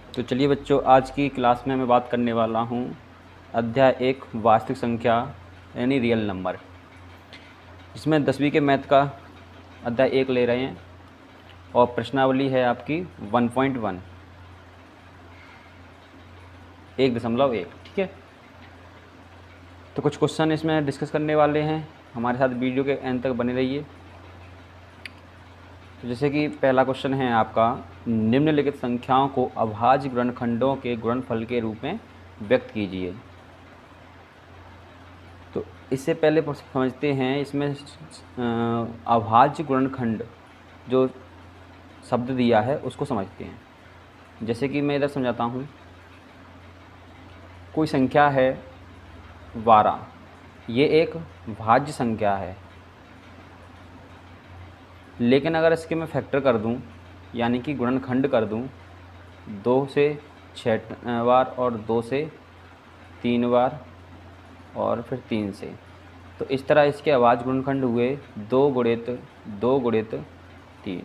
तो चलिए बच्चों, आज की क्लास में मैं बात करने वाला हूँ अध्याय 1 वास्तविक संख्या यानी रियल नंबर। इसमें 10वीं के मैथ का अध्याय 1 ले रहे हैं और प्रश्नावली है आपकी 1.1 1.1। ठीक है, तो कुछ क्वेश्चन इसमें डिस्कस करने वाले हैं, हमारे साथ वीडियो के एंड तक बने रहिए। तो जैसे कि पहला क्वेश्चन है आपका, निम्नलिखित संख्याओं को अभाज्य गुणनखंडों के गुणनफल के रूप में व्यक्त कीजिए। तो इससे पहले समझते हैं इसमें अभाज्य गुणनखंड जो शब्द दिया है उसको समझते हैं। जैसे कि मैं इधर समझाता हूँ, कोई संख्या है 12, ये एक भाज्य संख्या है, लेकिन अगर इसके मैं फैक्टर कर दूं यानी कि गुणनखंड कर दूं 2 से 6 बार और 2 से 3 बार और फिर 3 से, तो इस तरह इसके अभाज्य गुणनखंड हुए 2 गुणित 2 गुणित 3।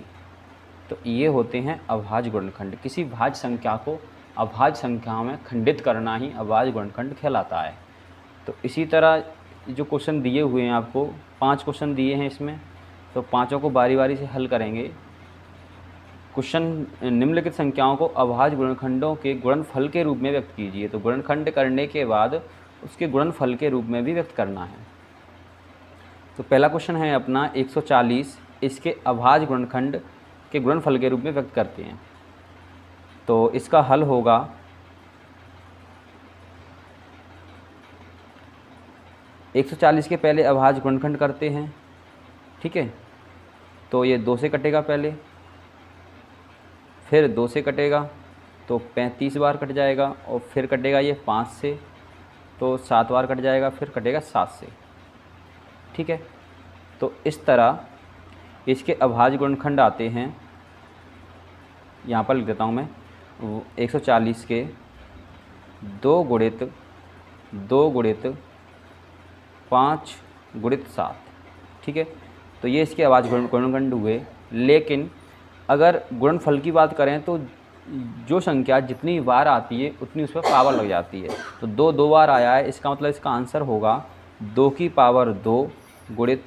तो ये होते हैं अभाज्य गुणनखंड। किसी भाज्य संख्या को अभाज्य संख्या में खंडित करना ही अभाज्य गुणनखंड कहलाता है। तो इसी तरह जो क्वेश्चन दिए हुए हैं आपको, 5 क्वेश्चन दिए हैं इसमें, तो पाँचों को बारी बारी से हल करेंगे। क्वेश्चन, निम्नलिखित संख्याओं को अभाज्य गुणनखंडों के गुणनफल के रूप में व्यक्त कीजिए। तो गुणनखंड करने के बाद उसके गुणनफल के रूप में भी व्यक्त करना है। तो पहला क्वेश्चन है अपना 140, इसके अभाज्य गुणनखंड के गुणनफल के रूप में व्यक्त करते हैं। तो इसका हल होगा 140 के पहले अभाज्य गुणनखंड करते हैं। ठीक है, तो ये 2 से कटेगा पहले, फिर 2 से कटेगा तो 35 बार कट जाएगा, और फिर कटेगा ये 5 से तो 7 बार कट जाएगा, फिर कटेगा 7 से। ठीक है, तो इस तरह इसके अभाज्य गुणनखंड आते हैं। यहाँ पर लिख देता हूँ मैं, 140 के 2 गुणित 2 गुणित 5 गुणित 7। ठीक है, तो ये इसके अभाज्य गुणनखंड हुए। लेकिन अगर गुणनफल की बात करें तो जो संख्या जितनी बार आती है उतनी उस पर पावर लग जाती है। तो 2 बार आया है, इसका मतलब इसका आंसर होगा 2 की पावर 2 गुणित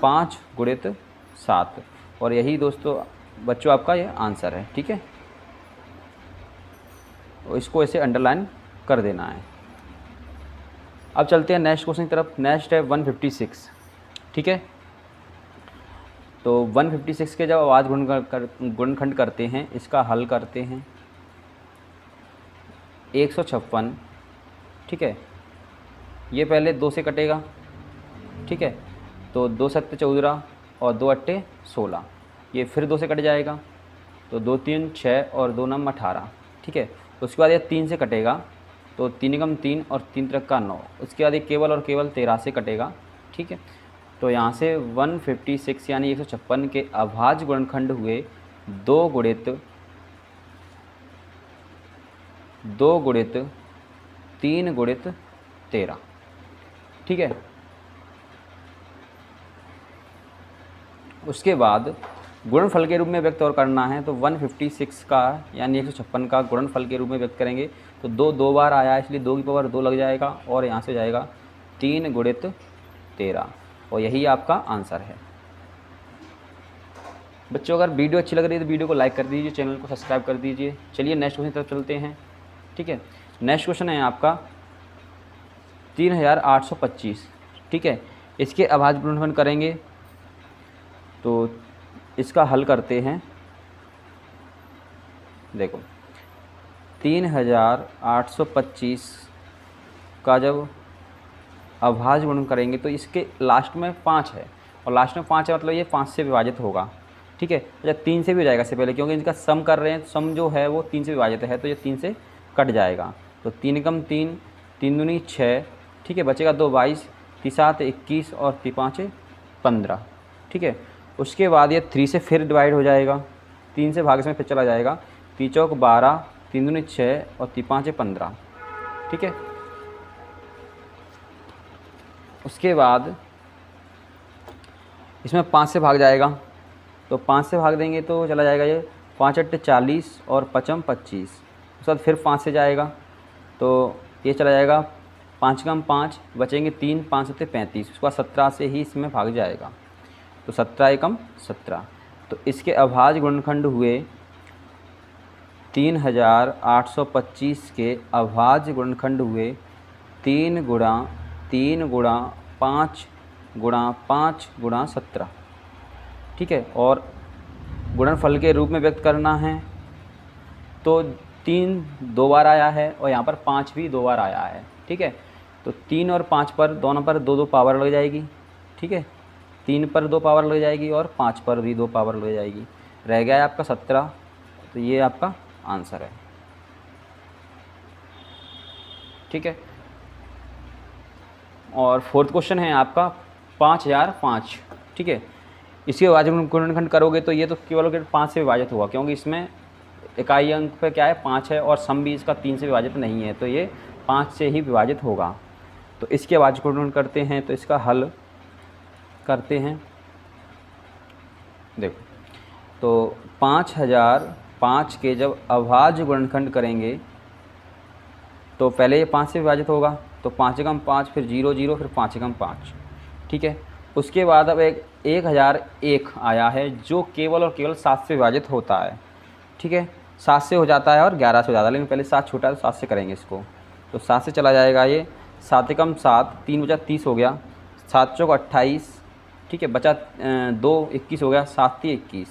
5 गुणित 7। और यही दोस्तों बच्चों आपका ये आंसर है। ठीक है, तो इसको ऐसे अंडरलाइन कर देना है। अब चलते हैं नेक्स्ट क्वेश्चन की तरफ। नेक्स्ट है 156। ठीक है, तो 156 के जब अभाज्य गुणनखंड करते हैं, इसका हल करते हैं 156। ठीक है, ये पहले 2 से कटेगा। ठीक है, तो 2 सत्ते 14 और 2 अट्टे 16, ये फिर 2 से कट जाएगा, तो 2 3 6 और 2 9 18। ठीक है, उसके बाद ये 3 से कटेगा, तो 3 एकम 3 और 3 त्रिक 9। उसके बाद ये केवल और केवल 13 से कटेगा। ठीक है, तो यहाँ से 156 यानी 156 के अभाज्य गुणनखंड हुए 2 गुणित 2 गुणित 3 गुणित 13। ठीक है, उसके बाद गुणनफल के रूप में व्यक्त और करना है। तो 156 का यानी 156 का गुणनफल के रूप में व्यक्त करेंगे। तो 2 बार आया है, इसलिए 2 की पावर 2 लग जाएगा, और यहाँ से जाएगा 3 गुणित 13, और यही आपका आंसर है। बच्चों, अगर वीडियो अच्छी लग रही है तो वीडियो को लाइक कर दीजिए, चैनल को सब्सक्राइब कर दीजिए। चलिए नेक्स्ट क्वेश्चन की तरफ चलते हैं। ठीक है, नेक्स्ट क्वेश्चन है आपका 3825। ठीक है, इसके अभाज्य गुणनखंड करेंगे, तो इसका हल करते हैं। देखो, 3825 का जब अभाज्य गुणन करेंगे तो इसके लास्ट में 5 है, और लास्ट में 5 है मतलब ये 5 से विभाजित होगा। ठीक है, अच्छा 3 से भी हो जाएगा इससे पहले, क्योंकि इनका सम कर रहे हैं, सम जो है वो 3 से विभाजित है, तो ये 3 से कट जाएगा। तो 3 एकम 3, 3 दूनी 6। ठीक है, बचेगा 2 22, 3 7 21 और 3 5 15। ठीक है, उसके बाद ये 3 से फिर डिवाइड हो जाएगा, 3 से भाग में फिर चला जाएगा, 3 चौक 12, 3 दूनी 6 और 3 5 15। ठीक है, उसके बाद इसमें 5 से भाग जाएगा, तो 5 से भाग देंगे तो चला जाएगा ये 5 अट्टे 40 और 5 25। उसके बाद फिर 5 से जाएगा तो ये चला जाएगा 5 कम 5 बचेंगे 3, 5 7 35, उसके बाद 17 से ही इसमें भाग जाएगा तो 17 एकम 17। तो इसके अभाज्य गुणनखंड हुए 3825 के अभाज्य गुणनखंड हुए 3 गुणा 3 गुणा 5 गुणा 5 गुणा 17, ठीक है। और गुणनफल के रूप में व्यक्त करना है तो 3 2 बार आया है और यहाँ पर 5 भी 2 बार आया है, ठीक है। तो 3 और 5 पर दोनों पर 2 2 पावर लग जाएगी, ठीक है। 3 पर 2 पावर लग जाएगी और 5 पर भी 2 पावर लग जाएगी, रह गया है आपका 17। तो ये आपका आंसर है, ठीक है। और फोर्थ क्वेश्चन है आपका 5005, ठीक है। इसके अभाज्य गुणनखंड करोगे तो ये तो केवल 5 से विभाजित होगा, क्योंकि इसमें इकाई अंक पे क्या है 5 है और सम भी इसका 3 से विभाजित नहीं है, तो ये 5 से ही विभाजित होगा। तो इसके अभाज्य गुणनखंड करते हैं, तो इसका हल करते हैं। देखो तो 5005 के जब अभाज्य गुणनखंड करेंगे तो पहले ये 5 से विभाजित होगा, तो 5 एकम 5 फिर 0 0 फिर 5 एकम 5, ठीक है। उसके बाद अब एक 1001 आया है जो केवल और केवल 7 से विभाजित होता है, ठीक है। 7 से हो जाता है और 11 से हो जाता है, लेकिन पहले 7 छोटा है तो 7 से करेंगे इसको। तो 7 से चला जाएगा ये, 7 एकम 7, 3 बचा 30 हो गया, 7 चौक 28, ठीक है। बचा 2 21 हो गया, 7 3 21।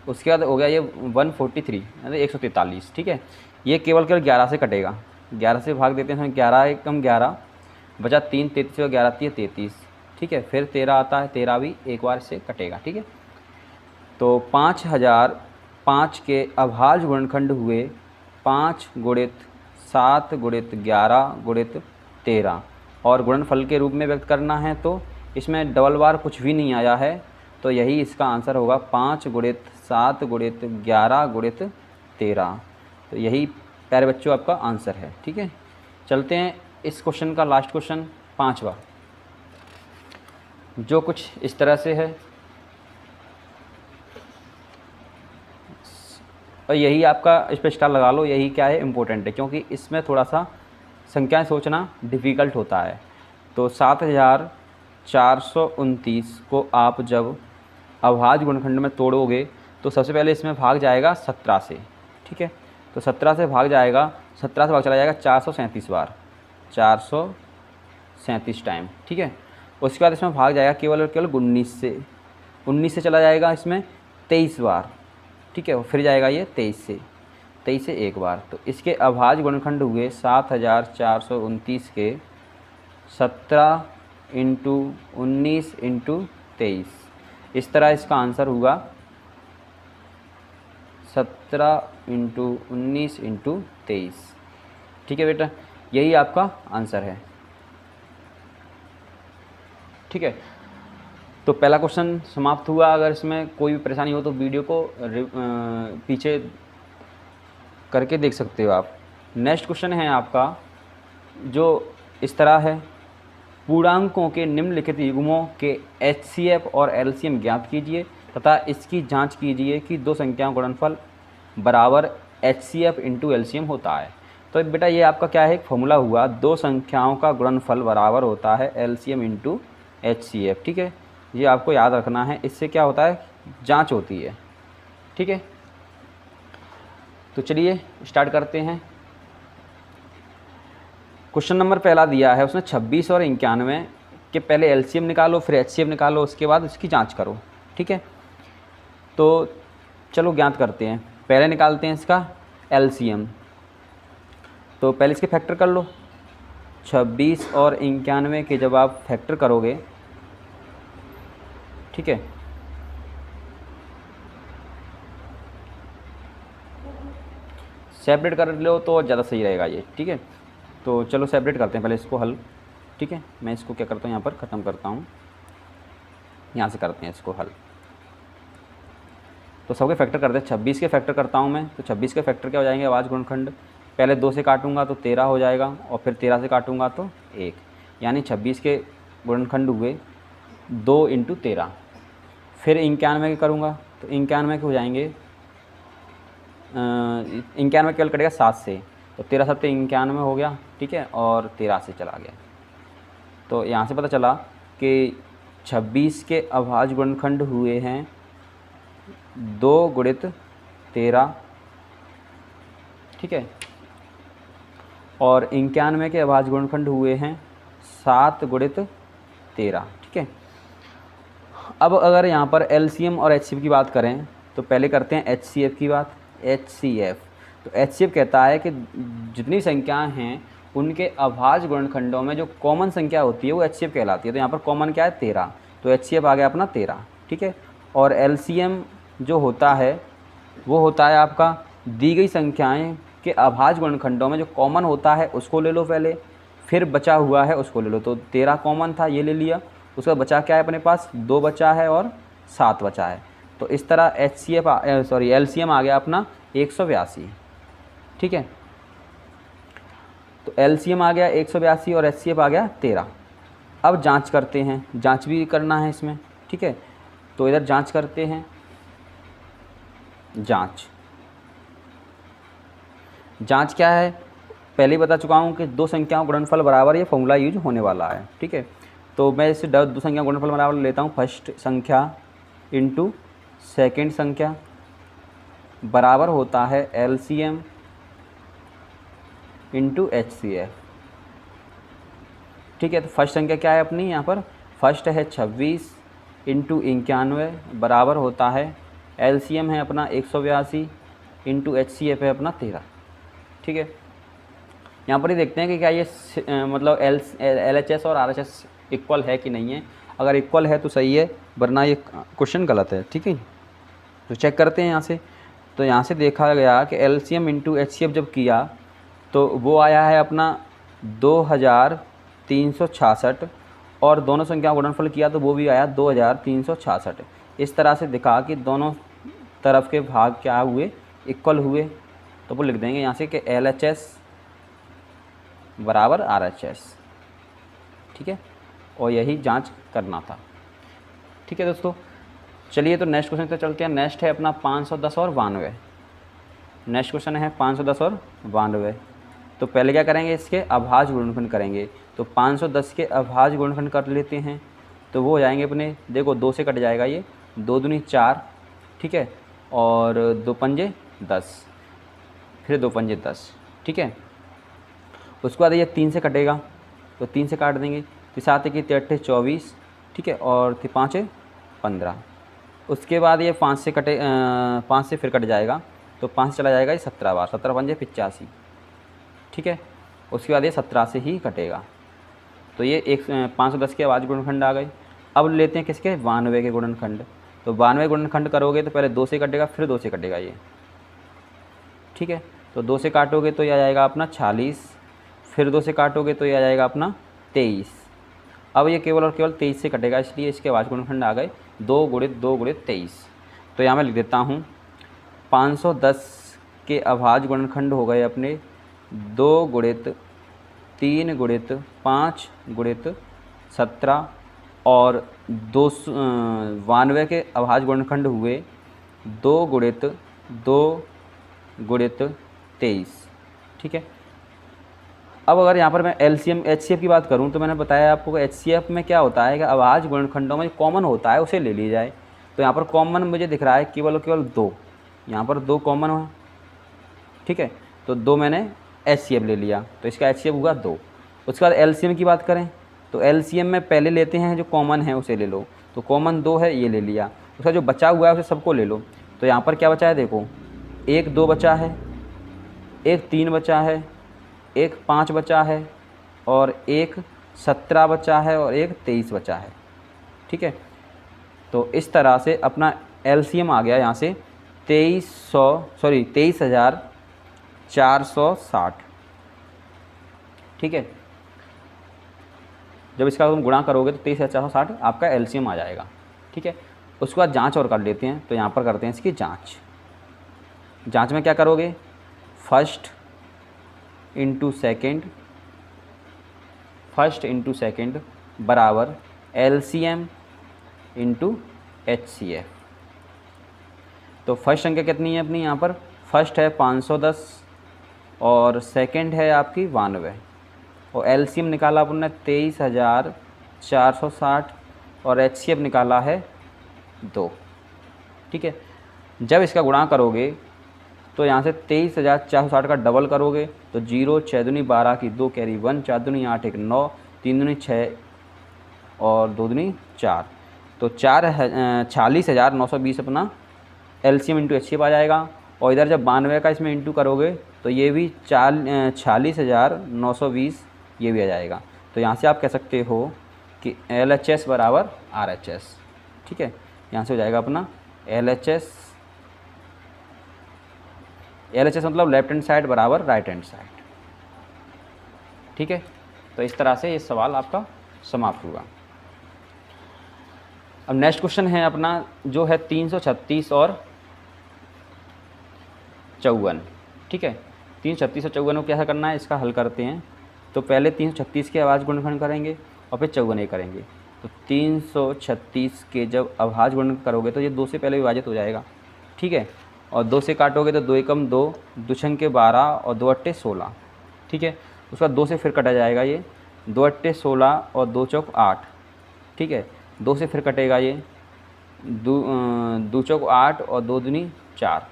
उसके बाद हो गया ये 143 यानी 143, ठीक है। ये केवल 11 से कटेगा, 11 से भाग देते हैं, 11 एकम 11 बचा 3 33 और 11 3 33, ठीक है। फिर 13 आता है, 13 भी एक बार से कटेगा, ठीक है। तो 5005 के अभाज्य गुणनखंड हुए 5 गुणित 7 गुणित 11 गुणित 13 और गुणनफल के रूप में व्यक्त करना है तो इसमें डबल बार कुछ भी नहीं आया है, तो यही इसका आंसर होगा 5 गुणित 7 गुणित 11 गुणित 13। तो यही प्यारे बच्चों आपका आंसर है, ठीक है। चलते हैं इस क्वेश्चन का लास्ट क्वेश्चन 5वां, जो कुछ इस तरह से है। और यही आपका इस पर स्टार लगा लो, यही क्या है इम्पोर्टेंट है, क्योंकि इसमें थोड़ा सा संख्याएं सोचना डिफ़िकल्ट होता है। तो 7429 को आप जब अभाज्य गुणनखंड में तोड़ोगे तो सबसे पहले इसमें भाग जाएगा 17 से, ठीक है। तो 17 से भाग जाएगा, 17 से भाग चला जाएगा 437 बार, 437 टाइम, ठीक है। उसके बाद इसमें भाग जाएगा केवल और केवल 19 से चला जाएगा इसमें 23 बार, ठीक है। फिर जाएगा ये 23 से एक बार। तो इसके अभाज्य गुणनखंड हुए 7429 के 17 इंटू 19 इंटू 23, इस तरह इसका आंसर हुआ 17 इंटू 19 इंटू 23, ठीक है बेटा, यही आपका आंसर है, ठीक है। तो पहला क्वेश्चन समाप्त हुआ। अगर इसमें कोई भी परेशानी हो तो वीडियो को पीछे करके देख सकते हो आप। नेक्स्ट क्वेश्चन है आपका जो इस तरह है, पूर्णांकों के निम्नलिखित युग्मों के HCF और LCM ज्ञात कीजिए तथा इसकी जांच कीजिए कि दो संख्याओं का गुणनफल बराबर HCF इंटू LCM होता है। तो बेटा ये आपका क्या है, एक फॉर्मूला हुआ, दो संख्याओं का गुणनफल बराबर होता है LCM इंटू HCF, ठीक है। ये आपको याद रखना है, इससे क्या होता है, जांच होती है, ठीक है। तो चलिए स्टार्ट करते हैं। क्वेश्चन नंबर पहला दिया है, उसने 26 और 91 के पहले LCM निकालो फिर HCF निकालो, उसके बाद इसकी जांच करो, ठीक है। तो चलो ज्ञात करते हैं, पहले निकालते हैं इसका LCM। तो पहले इसके फैक्टर कर लो, 26 और 91 के जब आप फैक्टर करोगे, ठीक है, सेपरेट कर लो तो ज़्यादा सही रहेगा ये, ठीक है। तो चलो सेपरेट करते हैं पहले इसको हल, ठीक है। मैं इसको क्या करता हूँ, यहाँ पर ख़त्म करता हूँ, यहाँ से करते हैं इसको हल। तो सबके फैक्टर करते हैं, 26 के फैक्टर करता हूँ मैं। तो 26 के फैक्टर क्या हो जाएंगे, अभाज्य गुणनखंड, पहले 2 से काटूंगा तो 13 हो जाएगा और फिर 13 से काटूंगा तो 1, यानी 26 के गुणनखंड हुए 2 इंटू 13। फिर 91 के करूँगा तो 91 के हो जाएंगे 91 केवल कटेगा 7 से, तो 13 7 91 हो गया, ठीक है, और 13 से चला गया। तो यहाँ से पता चला कि 26 के अभाज्य गुणनखंड हुए हैं 2 गुणित 13, ठीक है, और 91 के अभाज्य गुणनखंड हुए हैं 7 गुणित 13, ठीक है। अब अगर यहाँ पर एलसीएम और एचसीएफ की बात करें तो पहले करते हैं एचसीएफ की बात। एचसीएफ, तो एचसीएफ कहता है कि जितनी संख्याएं हैं उनके अभाज्य गुणनखंडों में जो कॉमन संख्या होती है वो एचसीएफ कहलाती है। तो यहाँ पर कॉमन क्या है 13, तो एचसीएफ आ गया अपना 13, ठीक है। और एलसीएम जो होता है वो होता है आपका दी गई संख्याएं के अभाज्य गुणनखंडों में जो कॉमन होता है उसको ले लो पहले, फिर बचा हुआ है उसको ले लो। तो 13 कॉमन था, ये ले लिया, उसका बचा क्या है अपने पास 2 बचा है और 7 बचा है। तो इस तरह एलसीएम आ गया अपना 182, ठीक है। तो एलसीएम आ गया 182 और एचसीएफ आ गया 13। अब जांच करते हैं, जांच भी करना है इसमें, ठीक है। तो इधर जांच करते हैं, जांच क्या है पहले ही बता चुका हूँ कि दो संख्याओं गुणनफल बराबर ये फॉर्मूला यूज होने वाला है, ठीक है। तो मैं इसे दो संख्या गुणनफल बराबर लेता हूँ, फर्स्ट संख्या इंटू सेकेंड संख्या बराबर होता है एलसीएम इंटू एचसीएफ, ठीक है। तो फर्स्ट संख्या क्या है अपनी यहाँ पर, फर्स्ट है 26 इंटू 91 बराबर होता है एलसीएम है अपना 182 इंटू एचसीएफ है अपना 13, ठीक है। यहाँ पर ही देखते हैं कि क्या ये मतलब एलएचएस और आरएचएस इक्वल है कि नहीं है। अगर इक्वल है तो सही है, वरना ये क्वेश्चन गलत है, ठीक है। तो चेक करते हैं यहाँ से। तो यहाँ से देखा गया कि एलसीएम इंटू एचसीएफ जब किया तो वो आया है अपना 2366, और दोनों संख्या गुणनफल किया तो वो भी आया 2366। इस तरह से दिखा कि दोनों तरफ के भाग क्या हुए, इक्वल हुए। तो वो लिख देंगे यहाँ से कि एलएचएस बराबर आरएचएस, ठीक है। और यही जांच करना था, ठीक है दोस्तों। चलिए तो नेक्स्ट क्वेश्चन पे चलते हैं। नेक्स्ट है अपना 510 और 92। नेक्स्ट क्वेश्चन है 510 और 92। तो पहले क्या करेंगे, इसके अभाज्य गुणनखंड करेंगे। तो 510 के अभाज्य गुणनखंड कर लेते हैं। तो वो हो जाएंगे अपने, देखो 2 से कट जाएगा ये, 2 दूनी 4, ठीक है, और 2 पंजे 10, फिर 2 पंजे 10, ठीक है। उसके बाद ये 3 से कटेगा, तो 3 से काट देंगे। तो 7 की 3 24, ठीक है, और 5 15। उसके बाद ये 5 से कटे, 5 से फिर कट जाएगा, तो 5 से चला जाएगा ये 17 बार, 17 पंजे 85, ठीक है। उसके बाद ये 17 से ही कटेगा। तो ये 510 के अभाज्य गुणनखंड आ गए। अब लेते हैं किसके, 92 के गुणनखंड। तो 92 गुणनखंड करोगे तो पहले 2 से कटेगा, फिर 2 से कटेगा ये, ठीक है। तो 2 से काटोगे तो ये आ जाएगा अपना 46, फिर 2 से काटोगे तो ये आ जाएगा अपना 23। अब ये केवल और केवल 23 से कटेगा, इसलिए इसके अभाज्य गुणनखंड आ गए 2 गुणित 2 गुणित 23। तो यहाँ मैं लिख देता हूँ 510 के अभाज्य गुणनखंड हो गए अपने 2 गुणित 3 गुणित 5 गुणित 17, और 92 के अभाज्य गुणनखंड हुए 2 गुणित 2 गुणित 23, ठीक है। अब अगर यहाँ पर मैं एलसीएम एचसीएफ की बात करूँ तो मैंने बताया आपको एचसीएफ में क्या होता है कि अभाज्य गुणनखंडों में कॉमन होता है उसे ले ली जाए। तो यहाँ पर कॉमन मुझे दिख रहा है केवल और केवल 2, यहाँ पर 2 कॉमन है, ठीक है। तो 2 मैंने एचसीएफ ले लिया, तो इसका एचसीएफ हुआ 2। उसके बाद एलसीएम की बात करें तो एलसीएम में पहले लेते हैं जो कॉमन है उसे ले लो। तो कॉमन 2 है, ये ले लिया। उसका जो बचा हुआ है उसे सबको ले लो। तो यहाँ पर क्या बचा है, देखो 1 2 बचा है, 1 3 बचा है, 1 5 बचा है, और 1 17 बचा है, और 1 23 बचा है, ठीक है। तो इस तरह से अपना एलसीएम आ गया यहाँ से 23,460, ठीक है। जब इसका तुम गुणा करोगे तो 23,460 आपका एलसीएम आ जाएगा, ठीक है। उसके बाद जांच और कर लेते हैं। तो यहाँ पर करते हैं इसकी जांच। जांच में क्या करोगे, फर्स्ट इंटू सेकेंड बराबर एलसीएम इंटू एचसीएफ। तो फर्स्ट संख्या कितनी है अपनी यहाँ पर, फर्स्ट है 510 और सेकंड है आपकी 92 और एलसीएम निकाला अपन ने 23,460 और एचसीएफ निकाला है 2। ठीक है, जब इसका गुणा करोगे तो यहाँ से 23,460 का डबल करोगे तो 0 6 दूनी 12 की 2 कैरी 1 4 दूनी 8 1 9 3 दूनी 6 और 2 दूनी 4 तो 46,920 अपना एलसीएम इंटू एचसीएफ आ जाएगा। और इधर जब 92 का इसमें इंटू करोगे तो ये भी 46,920 ये भी आ जाएगा। तो यहाँ से आप कह सकते हो कि LHS बराबर RHS। ठीक है, यहाँ से हो जाएगा अपना LHS मतलब लेफ्ट हैंड साइड बराबर राइट हैंड साइड। ठीक है, तो इस तरह से ये सवाल आपका समाप्त हुआ। अब नेक्स्ट क्वेश्चन है अपना जो है 336 और 54। ठीक है, 336 और 54 को क्या करना है, इसका हल करते हैं। तो पहले 336 के अभाज्य गुणनखंड करेंगे और फिर 54 करेंगे। तो 336 के जब अभाज्य गुणन करोगे तो ये 2 से पहले विभाजित हो जाएगा। ठीक है, और 2 से काटोगे तो 2 एकम 2 2 छंके 12 और 2 अट्टे 16। ठीक है, उसका 2 से फिर कटा जाएगा ये 2 अट्टे 16 और 2 चौक 8। ठीक है, 2 से फिर कटेगा ये 2 चौक 8 और 2 दूनी 4।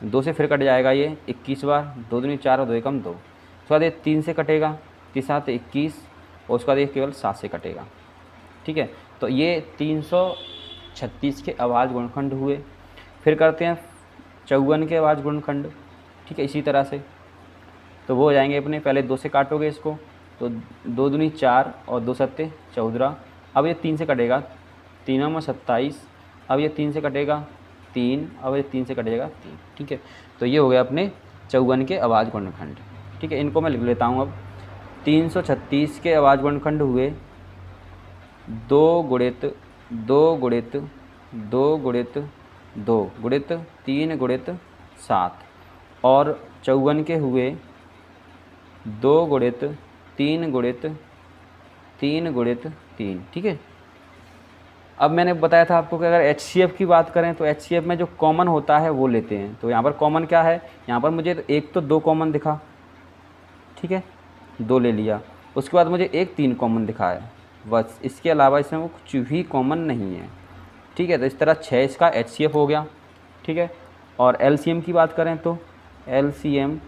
2 से फिर कट जाएगा ये 21 बार 2 दूनी 4 और 2 एकम 2। उसके बाद ये 3 से कटेगा 3 7 21 और उसके बाद ये केवल 7 से कटेगा। ठीक है, तो ये 336 के अभाज्य गुणनखंड हुए। फिर करते हैं 54 के अभाज्य गुणनखंड। ठीक है, इसी तरह से तो वो हो जाएंगे अपने, पहले 2 से काटोगे इसको तो 2 दूनी 4 और 2 सत्ते 14। अब ये 3 से कटेगा 3 में 27। अब ये 3 से कटेगा 3, अब ये 3 से कटेगा 3। ठीक है, तो ये हो गया अपने 54 के अभाज्य गुणनखंड। ठीक है, इनको मैं लिख लेता हूँ। अब 336 के अभाज्य गुणनखंड हुए 2 गुणित 2 गुणित 2 गुणित 2 गुणित 3 गुणित 7 और 54 के हुए 2 गुणित 3 गुणित 3 गुणित 3। ठीक है, अब मैंने बताया था आपको कि अगर HCF की बात करें तो HCF में जो कॉमन होता है वो लेते हैं। तो यहाँ पर कॉमन क्या है, यहाँ पर मुझे एक तो 2 कॉमन दिखा। ठीक है, 2 ले लिया। उसके बाद मुझे एक 3 कॉमन दिखा है बस, इसके अलावा इसमें वो कुछ भी कॉमन नहीं है। ठीक है, तो इस तरह 6 इसका HCF हो गया। ठीक है, और LCM की बात करें तो LCM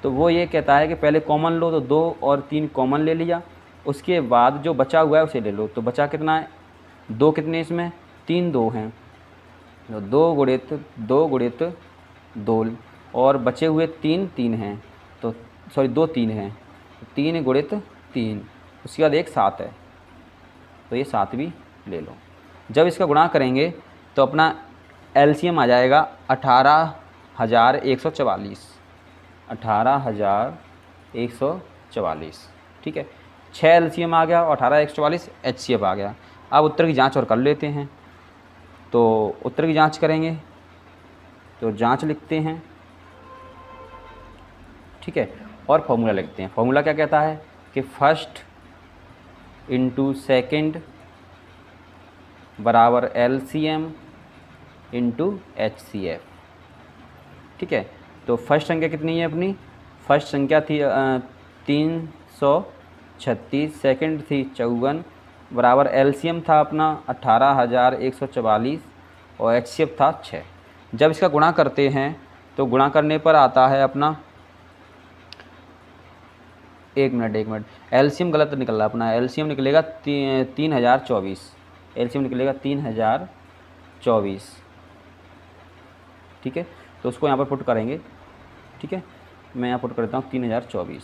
तो वो ये कहता है कि पहले कॉमन लो तो 2 और 3 कॉमन ले लिया, उसके बाद जो बचा हुआ है उसे ले लो। तो बचा कितना है, 2 कितने इसमें 3 2 हैं तो 2 गुणित 2 गुणित 2 और बचे हुए 3 3 हैं तो सॉरी 2 3 हैं 3 गुणित 3। उसके बाद एक 7 है तो ये 7 भी ले लो। जब इसका गुणा करेंगे तो अपना LCM आ जाएगा 18,144 18,144। ठीक है, 6 LCM आ गया और 18,144 HCF आ गया। अब उत्तर की जांच और कर लेते हैं। तो उत्तर की जांच करेंगे तो जांच लिखते हैं। ठीक है, और फॉर्मूला लिखते हैं। फॉर्मूला क्या कहता है कि फर्स्ट इंटू सेकेंड बराबर LCM इंटू HCF। ठीक है, तो फर्स्ट संख्या कितनी है अपनी, फर्स्ट संख्या थी 336, सेकंड थी 54 बराबर LCM था अपना 18,144 और HCF था 6। जब इसका गुणा करते हैं तो गुणा करने पर आता है अपना एक मिनट LCM गलत निकल रहा अपना, LCM निकलेगा 3024, LCM निकलेगा 3024। ठीक है, तो उसको यहाँ पर पुट करेंगे। ठीक है, मैं यहाँ पुट करता हूँ 3024।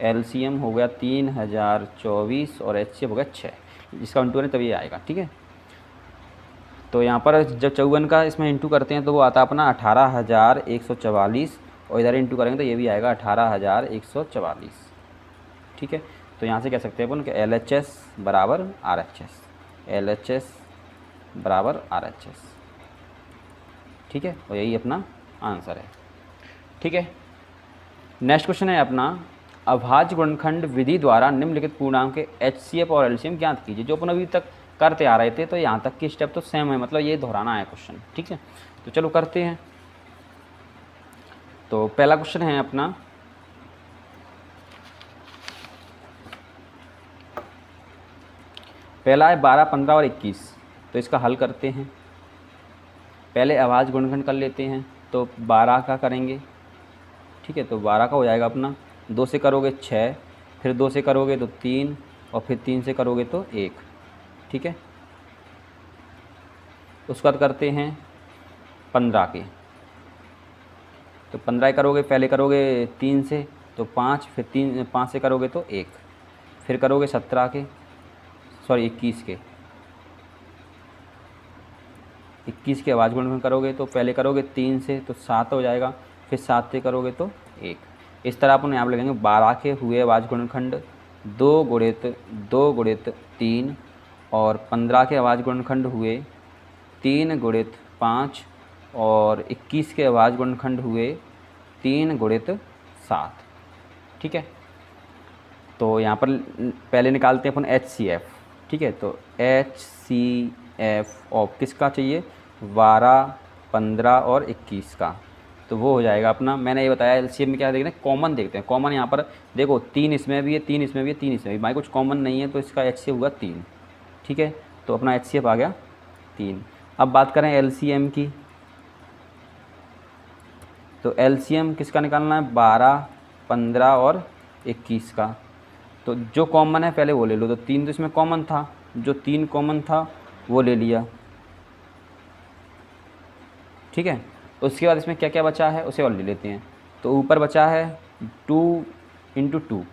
LCM हो गया 3024 और HCF हो गया 6। इसका इंटू करें तभी आएगा। ठीक है, तो यहाँ पर जब 54 का इसमें इंटू करते हैं तो वो आता है अपना 18,144 और इधर इंटू करेंगे तो ये भी आएगा 18,144। ठीक है, तो यहाँ से कह सकते हैं अपन कि LHS बराबर RHS, LHS बराबर RHS। ठीक है, और यही अपना आंसर है। ठीक है, नेक्स्ट क्वेश्चन है अपना अभाज्य गुणनखंड विधि द्वारा निम्नलिखित पूर्णांक के HCF और LCM ज्ञात कीजिए। जो अपन अभी तक करते आ रहे थे तो यहाँ तक की स्टेप तो सेम है, मतलब ये दोहराना है क्वेश्चन। ठीक है, तो चलो करते हैं। तो पहला क्वेश्चन है अपना, पहला है 12, 15 और 21। तो इसका हल करते हैं। पहले अभाज्य गुणनखंड कर लेते हैं। तो 12 का करेंगे, ठीक है। तो 12 का हो जाएगा अपना, 2 से करोगे 6, फिर 2 से करोगे तो 3, और फिर 3 से करोगे तो 1, ठीक है। उसके बाद करते हैं 15 के। तो 15 करोगे, पहले करोगे 3 से तो 5, फिर 5 से करोगे तो 1, फिर करोगे 17 के, सॉरी 21 के। 21 के अभाज्य गुणनखंड करोगे तो पहले करोगे 3 से तो 7 हो जाएगा, फिर 7 से करोगे तो 1। इस तरह अपन यहाँ पर लिखेंगे 12 के हुए अभाज्य गुणनखंड 2 गुणित 3, और 15 के अभाज्य गुणनखंड हुए 3 गुणित 5, और 21 के अभाज्य गुणनखंड हुए 3 गुणित 7, ठीक है। तो यहाँ पर पहले निकालते हैं अपन HCF, ठीक है। तो HCF ऑफ किसका चाहिए, 12, 15 और 21 का। तो वो हो जाएगा अपना, मैंने ये बताया LCM में क्या देखते हैं, कॉमन देखते हैं। कॉमन यहाँ पर देखो 3 इसमें भी है, 3 इसमें भी है, 3 इसमें भी, भाई कुछ कॉमन नहीं है, तो इसका HCF हुआ 3, ठीक है। तो अपना HCF आ गया 3। अब बात करें LCM की। तो LCM किसका निकालना है, 12, 15 और 21 का। तो जो कॉमन है पहले वो ले लो। तो 3 तो इसमें कॉमन था, जो 3 कॉमन था वो ले लिया, ठीक है। उसके बाद इसमें क्या क्या बचा है उसे और ले लेते हैं। तो ऊपर बचा है 2 × 2,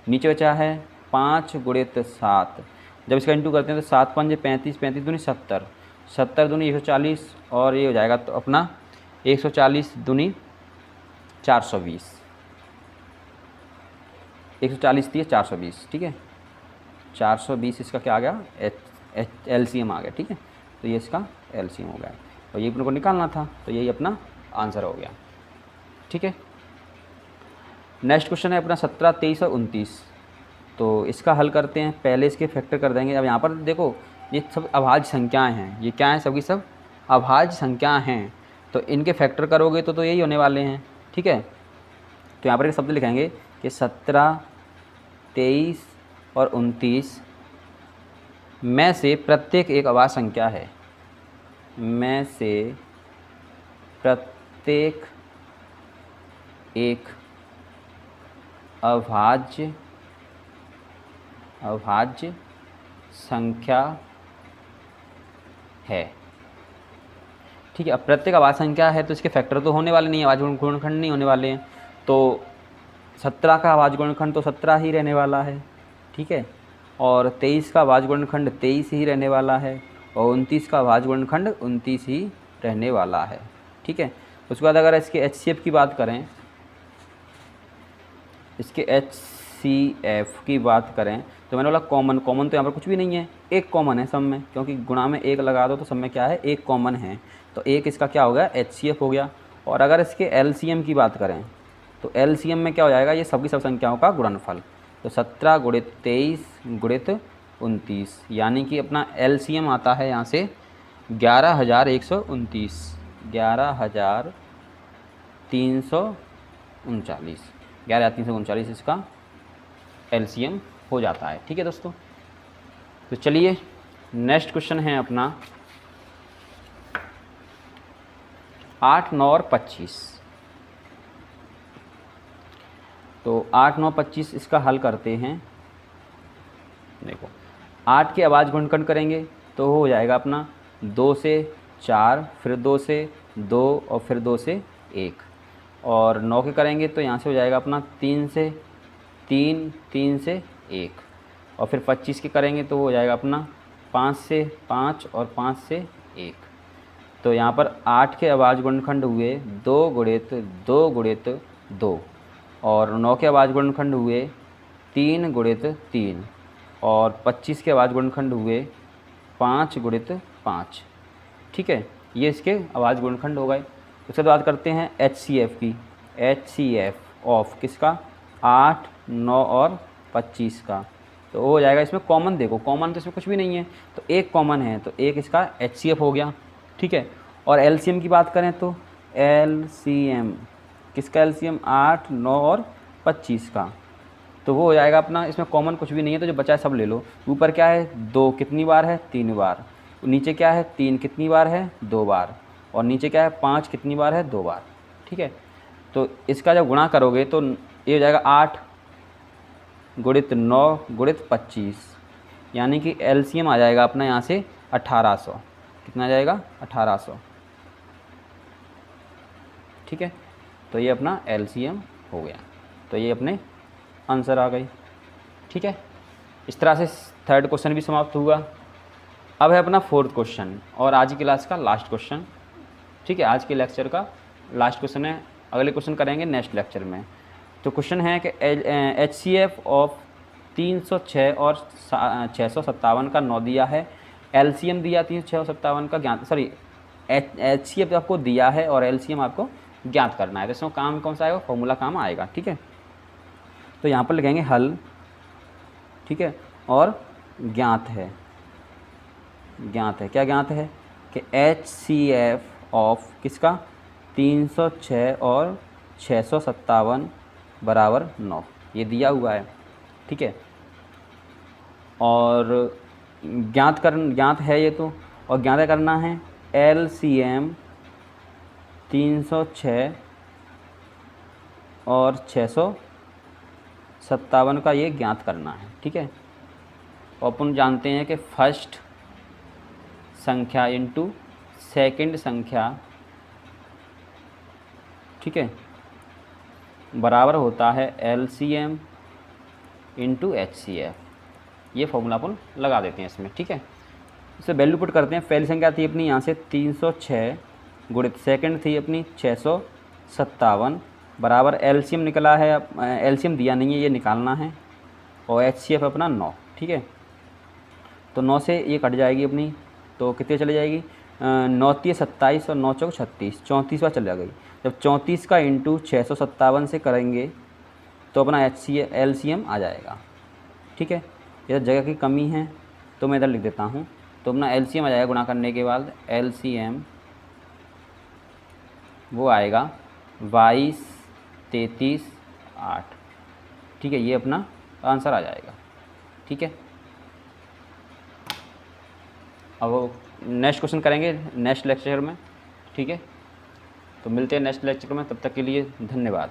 नीचे बचा है 5 गुणित 7। जब इसका इंटू करते हैं तो 7 5 35, 35 दूनी 70, 70 दूनी 140, और ये हो जाएगा तो अपना 140 दूनी 420, 140 थी 420, ठीक है। 420 इसका क्या आ गया, LCM आ गया, ठीक है। तो ये इसका LCM हो गया, और ये अपने को निकालना था, तो यही अपना आंसर हो गया, ठीक है। नेक्स्ट क्वेश्चन है अपना 17, 23 और 29। तो इसका हल करते हैं। पहले इसके फैक्टर कर देंगे। अब यहाँ पर देखो ये सब अभाज्य संख्याएं हैं, ये क्या है, सबकी सब अभाज्य संख्याएं हैं। तो इनके फैक्टर करोगे तो यही होने वाले हैं, ठीक है। तो यहाँ पर एक शब्द लिखेंगे कि 17, 23 और 29 में से प्रत्येक एक अभाज्य संख्या है, में से प्रत्येक एक अभाज्य संख्या है, ठीक है। अब प्रत्येक अभाज्य संख्या है तो इसके फैक्टर तो होने वाले नहीं है, अभाज्य गुणनखंड नहीं होने वाले हैं। तो 17 का अभाज्य गुणनखंड तो 17 ही रहने वाला है, ठीक है। और 23 का अभाज्य गुणनखंड 23 ही रहने वाला है, और 29 का अभाज्य गुणनखंड 29 ही रहने वाला है, ठीक है। उसके बाद अगर इसके HCF की बात करें, इसके HCF की बात करें तो मैंने बोला कॉमन तो यहाँ पर कुछ भी नहीं है, एक कॉमन है सब में, क्योंकि गुणा में एक लगा दो तो सब में क्या है, एक कॉमन है। तो एक इसका क्या हो गया, HCF हो गया। और अगर इसके LCM की बात करें तो LCM में क्या हो जाएगा, ये सबकी सब संख्याओं का गुणनफल। तो 17 गुणित 23 गुणित 29, यानी कि अपना LCM आता है यहाँ से 11,129, 11,339, 11,339 इसका LCM हो जाता है, ठीक है दोस्तों। तो चलिए नेक्स्ट क्वेश्चन है अपना 8, 9 और 25। तो 8, 9, 25 इसका हल करते हैं। देखो 8 के अभाज्य गुणनखंड करेंगे तो हो जाएगा अपना 2 से 4, फिर 2 से 2, और फिर 2 से 1। और 9 के करेंगे तो यहाँ से हो जाएगा अपना 3 से 3, 3 से 1। और फिर 25 के करेंगे तो हो जाएगा अपना 5 से 5 और 5 से 1। तो यहाँ पर 8 के अभाज्य गुणनखंड हुए 2 गुणित 2 गुणित 2, और 9 के अभाज्य गुणनखंड हुए 3 गुणित 3, और 25 के अभाज्य गुणनखंड हुए 5 गुणित 5, ठीक है। ये इसके अभाज्य गुणनखंड हो गए। उसके बाद करते हैं HCF की। HCF ऑफ किसका, 8, 9 और 25 का। तो वो हो जाएगा, इसमें कॉमन देखो, कॉमन तो इसमें कुछ भी नहीं है, तो एक कॉमन है, तो एक इसका HCF हो गया, ठीक है। और LCM की बात करें तो LCM किसका एलसीएम 8, 9 और 25 का, तो वो हो जाएगा अपना, इसमें कॉमन कुछ भी नहीं है तो जो बचा है सब ले लो। ऊपर क्या है 2 कितनी बार है 3 बार, नीचे क्या है 3 कितनी बार है 2 बार, और नीचे क्या है 5 कितनी बार है 2 बार। ठीक है, तो इसका जब गुणा करोगे तो ये हो जाएगा 8 गुणित 9 गुणित 25, यानी कि एलसीएम आ जाएगा अपना यहाँ से 1800। कितना आ जाएगा 1800। ठीक है, तो ये अपना एलसीएम हो गया, तो ये अपने आंसर आ गई। ठीक है, इस तरह से थर्ड क्वेश्चन भी समाप्त हुआ। अब है अपना फोर्थ क्वेश्चन और आज की क्लास का लास्ट क्वेश्चन। ठीक है, आज के लेक्चर का लास्ट क्वेश्चन है, अगले क्वेश्चन करेंगे नेक्स्ट लेक्चर में। तो क्वेश्चन है कि HCF ऑफ 306 और 657 का 9 दिया है, एलसीएम दिया 357 का ज्ञात, सॉरी HCF आपको दिया है और एलसीएम आपको ज्ञात करना है। तो इसमें काम कौन सा आएगा, फॉर्मूला काम आएगा। ठीक है, तो यहाँ पर लिखेंगे हल। ठीक है, और ज्ञात है, ज्ञात है, क्या ज्ञात है कि HCF ऑफ किसका 306 और 657 बराबर 9, ये दिया हुआ है। ठीक है, और ज्ञात है ये तो, और ज्ञात करना है LCM 306 और 657 का ये ज्ञात करना है। ठीक है, और अपन जानते हैं कि फर्स्ट संख्या इंटू सेकंड संख्या, ठीक है, बराबर होता है LCM इंटू HCF। ये फॉर्मूला अपन लगा देते हैं इसमें। ठीक है, इसे वैल्यू पुट करते हैं। पहली संख्या थी अपनी यहाँ से 306 गुणित सेकंड थी अपनी 657 बराबर एलसीएम निकला है, एलसीएम दिया नहीं है, ये निकालना है, और HCF अपना 9। ठीक है, तो 9 से ये कट जाएगी अपनी, तो कितने चले जाएगी 9 3 27 और 9 4 36, 34 बार चले गई। जब 34 का इंटू 657 से करेंगे तो अपना LCM आ जाएगा। ठीक है, इधर जगह की कमी है तो मैं इधर लिख देता हूँ, तो अपना LCM आ जाएगा गुणा करने के बाद, LCM वो आएगा 22 33 8। ठीक है, ये अपना आंसर आ जाएगा। ठीक है, अब नेक्स्ट क्वेश्चन करेंगे नेक्स्ट लेक्चर में। ठीक है, तो मिलते हैं नेक्स्ट लेक्चर में, तब तक के लिए धन्यवाद।